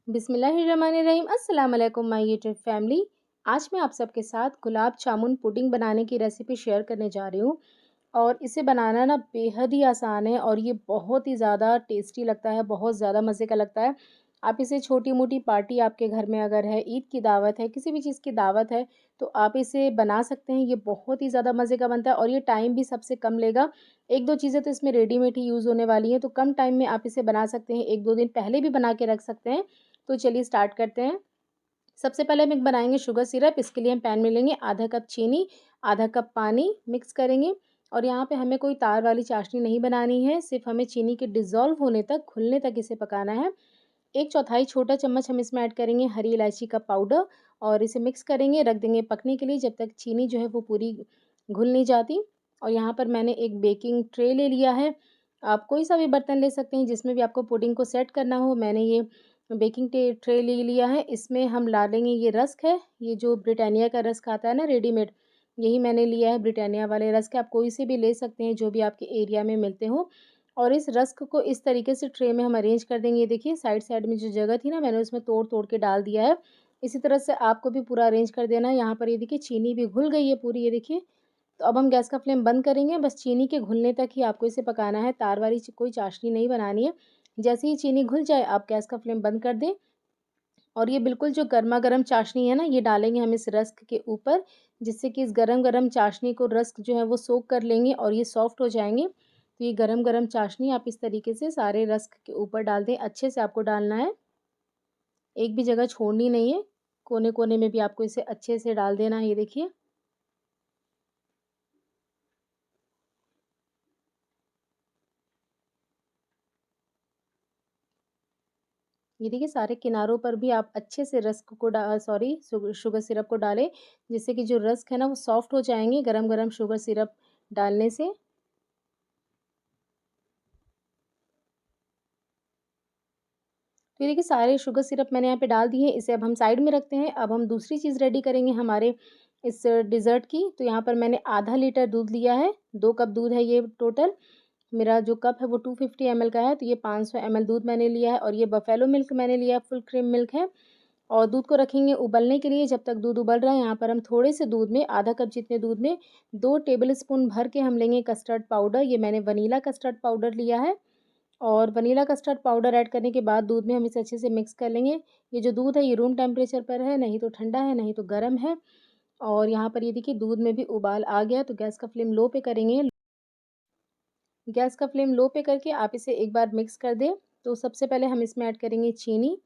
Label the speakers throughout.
Speaker 1: बिस्मिल्लाहिर्रहमानिर्रहीम। अस्सलाम वालेकुम माय यूट्यूब फैमिली। आज मैं आप सबके साथ गुलाब जामुन पुडिंग बनाने की रेसिपी शेयर करने जा रही हूँ और इसे बनाना ना बेहद ही आसान है और ये बहुत ही ज़्यादा टेस्टी लगता है, बहुत ज़्यादा मज़े का लगता है। आप इसे छोटी-मोटी पार्टी आपके घर में अगर है, ईद की दावत है, किसी भी चीज़ की दावत है, तो आप इसे बना सकते हैं। ये बहुत ही ज़्यादा मज़े का बनता है और ये टाइम भी सबसे कम लेगा। 1-2 चीज़ें तो इसमें रेडीमेड ही यूज़ होने वाली हैं, तो कम टाइम में आप इसे बना सकते हैं। 1-2 दिन पहले भी बना के रख सकते हैं। तो चलिए स्टार्ट करते हैं। सबसे पहले हम एक बनाएँगे शुगर सिरप। इसके लिए हम पैन में लेंगे आधा कप चीनी, आधा कप पानी मिक्स करेंगे और यहाँ पे हमें कोई तार वाली चाशनी नहीं बनानी है, सिर्फ़ हमें चीनी के डिज़ोल्व होने तक, घुलने तक इसे पकाना है। 1/4 छोटा चम्मच हम इसमें ऐड करेंगे हरी इलायची का पाउडर और इसे मिक्स करेंगे, रख देंगे पकने के लिए जब तक चीनी जो है वो पूरी घुल नहीं जाती। और यहाँ पर मैंने एक बेकिंग ट्रे ले लिया है। आप कोई सा भी बर्तन ले सकते हैं जिसमें भी आपको पुडिंग को सेट करना हो। मैंने ये बेकिंग ट्रे ले लिया है। इसमें हम डालेंगे ये रस्क है, ये जो ब्रिटानिया का रस्क आता है ना रेडीमेड, यही मैंने लिया है ब्रिटानिया वाले रस्क। आप कोई से भी ले सकते हैं जो भी आपके एरिया में मिलते हों। और इस रस्क को इस तरीके से ट्रे में हम अरेंज कर देंगे। ये देखिए साइड-साइड में जो जगह थी ना मैंने उसमें तोड़-तोड़ के डाल दिया है। इसी तरह से आपको भी पूरा अरेंज कर देना है। यहाँ पर ये देखिए चीनी भी घुल गई है पूरी, ये देखिए। तो अब हम गैस का फ्लेम बंद करेंगे। बस चीनी के घुलने तक ही आपको इसे पकाना है, तार वाली कोई चाशनी नहीं बनानी है। जैसे ही चीनी घुल जाए आप गैस का फ्लेम बंद कर दें और ये बिल्कुल जो गरमा-गरम चाशनी है ना, ये डालेंगे हम इस रस्क के ऊपर, जिससे कि इस गरम-गरम चाशनी को रस्क जो है वो सोक कर लेंगे और ये सॉफ्ट हो जाएँगे। तो ये गरम-गरम चाशनी आप इस तरीके से सारे रस्क के ऊपर डाल दें, अच्छे से आपको डालना है, एक भी जगह छोड़नी नहीं है। कोने-कोने में भी आपको इसे अच्छे से डाल देना है, ये देखिए। ये देखिए सारे किनारों पर भी आप अच्छे से रस्क को शुगर सिरप को डालें, जिससे कि जो रस्क है ना वो सॉफ्ट हो जाएँगे गरम-गरम शुगर सिरप डालने से। तो ये देखिए सारे शुगर सिरप मैंने यहाँ पे डाल दिए हैं, इसे अब हम साइड में रखते हैं। अब हम दूसरी चीज़ रेडी करेंगे हमारे इस डिज़र्ट की। तो यहाँ पर मैंने आधा लीटर दूध लिया है, 2 कप दूध है ये टोटल। मेरा जो कप है वो 250 ml का है, तो ये 500 ml दूध मैंने लिया है और ये बफेलो मिल्क मैंने लिया है, फुल क्रीम मिल्क है। और दूध को रखेंगे उबलने के लिए। जब तक दूध उबल रहा है यहाँ पर हम थोड़े से दूध में, आधा कप जितने दूध में 2 टेबल स्पून भर के हम लेंगे कस्टर्ड पाउडर। ये मैंने वनीला कस्टर्ड पाउडर लिया है और वनीला कस्टर्ड पाउडर ऐड करने के बाद दूध में हम इसे अच्छे से मिक्स कर लेंगे। ये जो दूध है ये रूम टेम्परेचर पर है, नहीं तो ठंडा है, नहीं तो गर्म है। और यहाँ पर ये देखिए दूध में भी उबाल आ गया, तो गैस का फ्लेम लो पे करेंगे। गैस का फ्लेम लो पे करके आप इसे एक बार मिक्स कर दें। तो सबसे पहले हम इसमें ऐड करेंगे चीनी।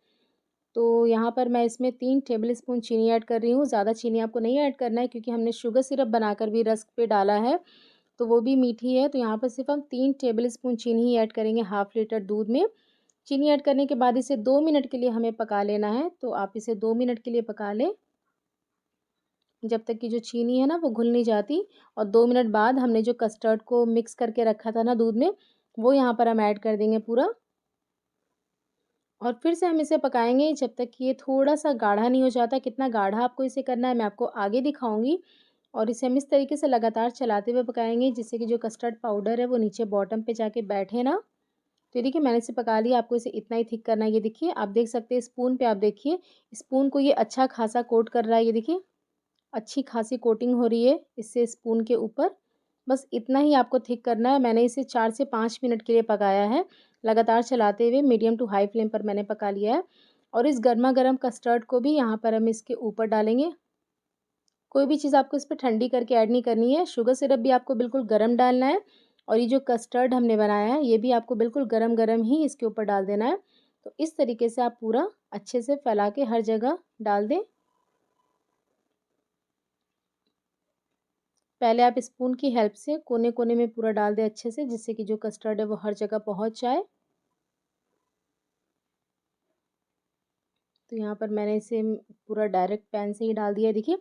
Speaker 1: तो यहाँ पर मैं इसमें 3 टेबल स्पून चीनी ऐड कर रही हूँ। ज़्यादा चीनी आपको नहीं ऐड करना है क्योंकि हमने शुगर सिरप बनाकर भी रस्क पे डाला है, तो वो भी मीठी है। तो यहाँ पर सिर्फ़ हम 3 टेबल स्पून चीनी ही ऐड करेंगे हाफ़ लीटर दूध में। चीनी ऐड करने के बाद इसे 2 मिनट के लिए हमें पका लेना है, तो आप इसे 2 मिनट के लिए पका लें, जब तक कि जो चीनी है ना वो घुल नहीं जाती। और 2 मिनट बाद हमने जो कस्टर्ड को मिक्स करके रखा था ना दूध में, वो यहाँ पर हम ऐड कर देंगे पूरा और फिर से हम इसे पकाएँगे जब तक कि ये थोड़ा-सा गाढ़ा नहीं हो जाता। कितना गाढ़ा आपको इसे करना है मैं आपको आगे दिखाऊँगी। और इसे हम इस तरीके से लगातार चलाते हुए पकाएँगे जिससे कि जो कस्टर्ड पाउडर है वो नीचे बॉटम पे जाके बैठे ना। तो ये देखिए मैंने इसे पका लिया, आपको इसे इतना ही थिक करना है। ये देखिए आप देख सकते हैं स्पून पे, आप देखिए स्पून को ये अच्छा खासा कोट कर रहा है। ये देखिए अच्छी खासी कोटिंग हो रही है इससे स्पून के ऊपर। बस इतना ही आपको थिक करना है। मैंने इसे 4 से 5 मिनट के लिए पकाया है। लगातार चलाते हुए मीडियम टू हाई फ्लेम पर मैंने पका लिया है। और इस गरमा-गरम कस्टर्ड को भी यहाँ पर हम इसके ऊपर डालेंगे। कोई भी चीज़ आपको इस पे ठंडी करके ऐड नहीं करनी है। शुगर सिरप भी आपको बिल्कुल गरम डालना है और ये जो कस्टर्ड हमने बनाया है, ये भी आपको बिल्कुल गरम-गरम ही इसके ऊपर डाल देना है। तो इस तरीके से आप पूरा अच्छे से फैला के हर जगह डाल दें। पहले आप स्पून की हेल्प से कोने-कोने में पूरा डाल दें अच्छे से, जिससे कि जो कस्टर्ड है वो हर जगह पहुँच जाए। तो यहाँ पर मैंने इसे पूरा डायरेक्ट पैन से ही डाल दिया है। देखिए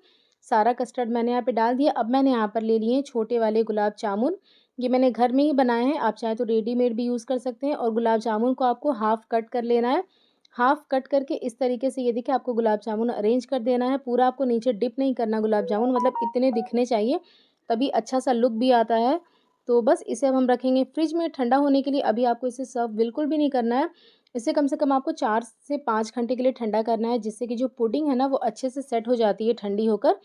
Speaker 1: सारा कस्टर्ड मैंने यहाँ पे डाल दिया। अब मैंने यहाँ पर ले लिए हैं छोटे वाले गुलाब जामुन। ये मैंने घर में ही बनाए हैं, आप चाहे तो रेडीमेड भी यूज़ कर सकते हैं। और गुलाब जामुन को आपको हाफ़ कट कर लेना है। हाफ़ कट करके इस तरीके से ये देखिए आपको गुलाब जामुन अरेंज कर देना है। पूरा आपको नीचे डिप नहीं करना गुलाब जामुन, मतलब इतने दिखने चाहिए, तभी अच्छा सा लुक भी आता है। तो बस इसे अब हम रखेंगे फ्रिज में ठंडा होने के लिए। अभी आपको इसे सर्व बिल्कुल भी नहीं करना है। इसे कम से कम आपको 4 से 5 घंटे के लिए ठंडा करना है, जिससे कि जो पुडिंग है ना वो अच्छे से सेट हो जाती है ठंडी होकर।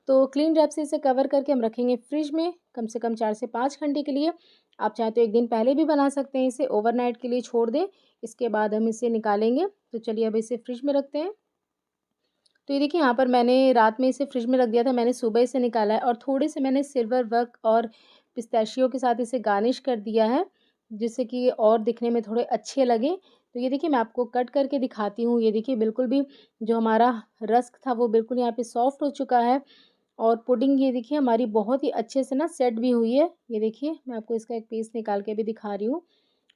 Speaker 1: तो क्लीन रैप से इसे कवर करके हम रखेंगे फ्रिज में कम से कम 4 से 5 घंटे के लिए। आप चाहें तो 1 दिन पहले भी बना सकते हैं, इसे ओवरनाइट के लिए छोड़ दें, इसके बाद हम इसे निकालेंगे। तो चलिए अब इसे फ्रिज में रखते हैं। तो ये देखिए यहाँ पर मैंने रात में इसे फ्रिज में रख दिया था, मैंने सुबह इसे निकाला है और थोड़े से मैंने सिल्वर वर्क और पिस्ताशियो के साथ इसे गार्निश कर दिया है, जिससे कि और दिखने में थोड़े अच्छे लगे। तो ये देखिए मैं आपको कट करके दिखाती हूँ। ये देखिए बिल्कुल भी जो हमारा रस्क था वो बिल्कुल यहाँ पे सॉफ्ट हो चुका है और पुडिंग ये देखिए हमारी बहुत ही अच्छे से ना सेट भी हुई है। ये देखिए मैं आपको इसका एक पीस निकाल के भी दिखा रही हूँ।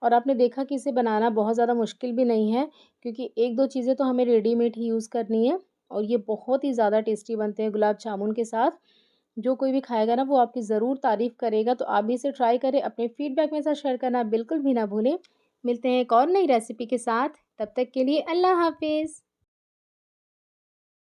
Speaker 1: और आपने देखा कि इसे बनाना बहुत ज़्यादा मुश्किल भी नहीं है, क्योंकि 1-2 चीज़ें तो हमें रेडीमेड ही यूज़ करनी है और ये बहुत ही ज़्यादा टेस्टी बनते हैं गुलाब जामुन के साथ। जो कोई भी खाएगा ना वो आपकी ज़रूर तारीफ़ करेगा, तो आप भी इसे ट्राई करें। अपने फीडबैक मेरे साथ शेयर करना बिल्कुल भी ना भूलें। मिलते हैं एक और नई रेसिपी के साथ, तब तक के लिए अल्लाह हाफ़िज़।